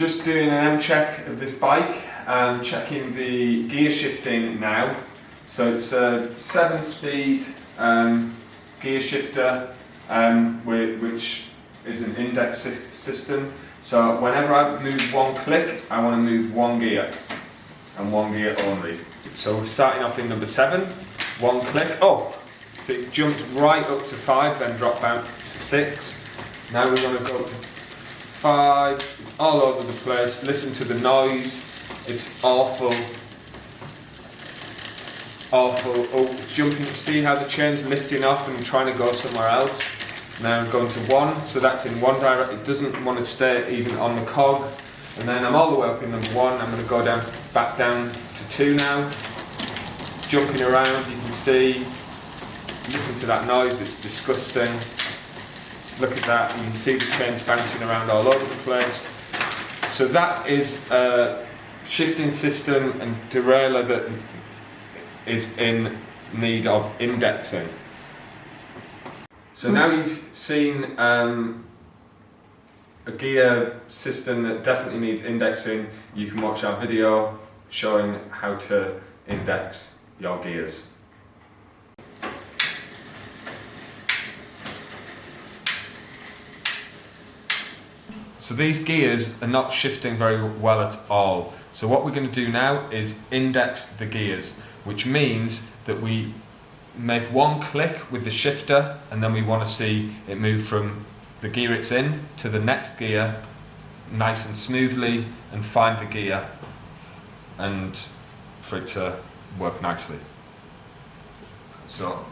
just doing an M check of this bike and checking the gear shifting now. So it's a 7-speed gear shifter which is an index system. So whenever I move one click, I want to move one gear and one gear only. So we're starting off in number 7, one click. Oh, so it jumped right up to 5, then dropped down to 6. Now we're going to go to 5. It's all over the place. Listen to the noise. It's awful. Awful. Oh, it's jumping. See how the chain's lifting off and trying to go somewhere else. Now I'm going to 1, so that's in one direction. It doesn't want to stay even on the cog. And then I'm all the way up in number 1. I'm going to go back down to 2 now. Jumping around, you can see. Listen to that noise, it's disgusting. Look at that, you can see the chains bouncing around all over the place. So that is a shifting system and derailleur that is in need of indexing. So now you've seen a gear system that definitely needs indexing. You can watch our video showing how to index your gears. So these gears are not shifting very well at all. So what we're going to do now is index the gears, which means that we make one click with the shifter and then we want to see it move from the gear it's in to the next gear nice and smoothly and find the gear and for it to work nicely. So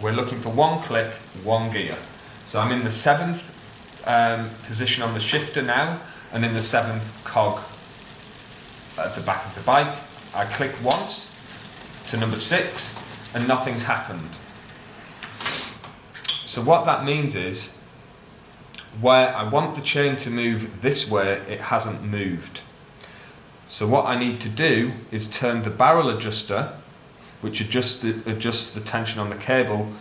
we're looking for one click, one gear. So I'm in the 7th position on the shifter now and in the 7th cog at the back of the bike. I click once to number 6 and nothing's happened. So what that means is where I want the chain to move this way, it hasn't moved. So what I need to do is turn the barrel adjuster, which adjusts the tension on the cable,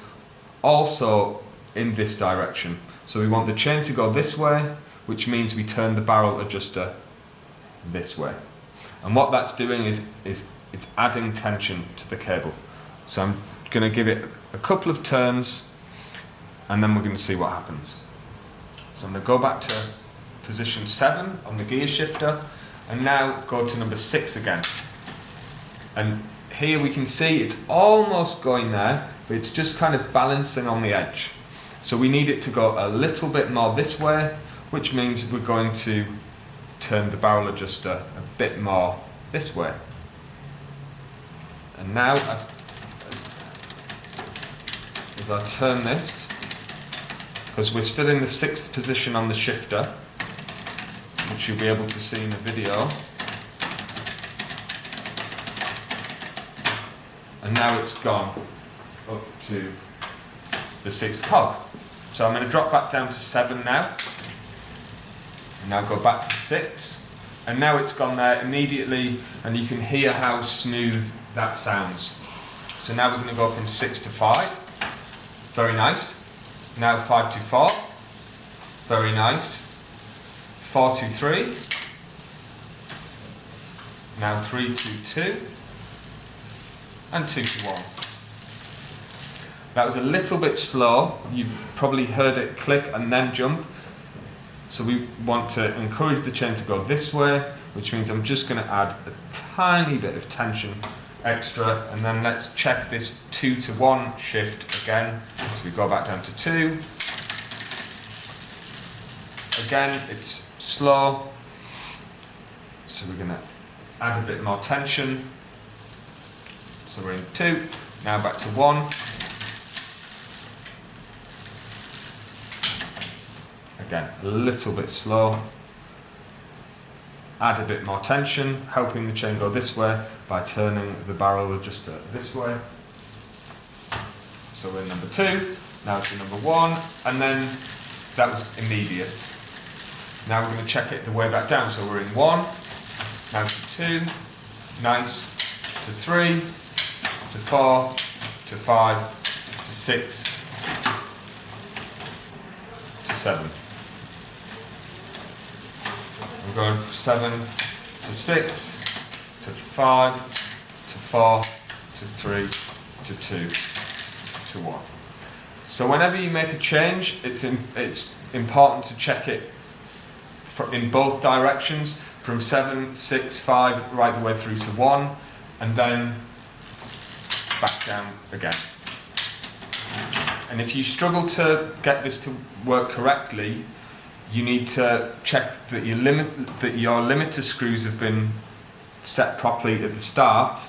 also in this direction. So we want the chain to go this way, which means we turn the barrel adjuster this way. And what that's doing is it's adding tension to the cable. So I'm going to give it a couple of turns and then we're going to see what happens. So I'm going to go back to position 7 on the gear shifter and now go to number 6 again. And here we can see it's almost going there, but it's just kind of balancing on the edge. So we need it to go a little bit more this way, which means we're going to turn the barrel adjuster a bit more this way. And now as I turn this, because we're still in the 6th position on the shifter, which you'll be able to see in the video. And now it's gone up to the 6th cog. So I'm going to drop back down to 7 now. And now go back to 6. And now it's gone there immediately and you can hear how smooth that sounds. So now we're going to go from 6 to 5. Very nice. Now 5 to 4. Very nice. 4 to 3. Now 3 to 2. And 2 to 1. That was a little bit slow. You probably heard it click and then jump. So we want to encourage the chain to go this way, which means I'm just going to add a tiny bit of tension extra, and then let's check this 2 to 1 shift again. So we go back down to 2. Again, it's slow. So we're going to add a bit more tension. So we're in 2, now back to 1. Again, a little bit slow. Add a bit more tension, helping the chain go this way by turning the barrel adjuster this way. So we're in number 2, now to number 1, and then that was immediate. Now we're going to check it the way back down. So we're in 1, now to 2, nice, to 3, to 4, to 5, to 6, to 7. I'm going from 7 to 6 to 5 to 4 to 3 to 2 to 1. So whenever you make a change, it's important to check it in both directions, from 7, 6, 5 right the way through to 1, and then back down again. And if you struggle to get this to work correctly, you need to check that your limiter screws have been set properly at the start,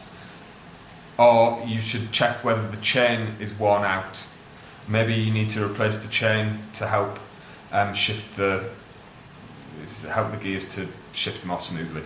or you should check whether the chain is worn out. Maybe you need to replace the chain to help help the gears to shift more smoothly.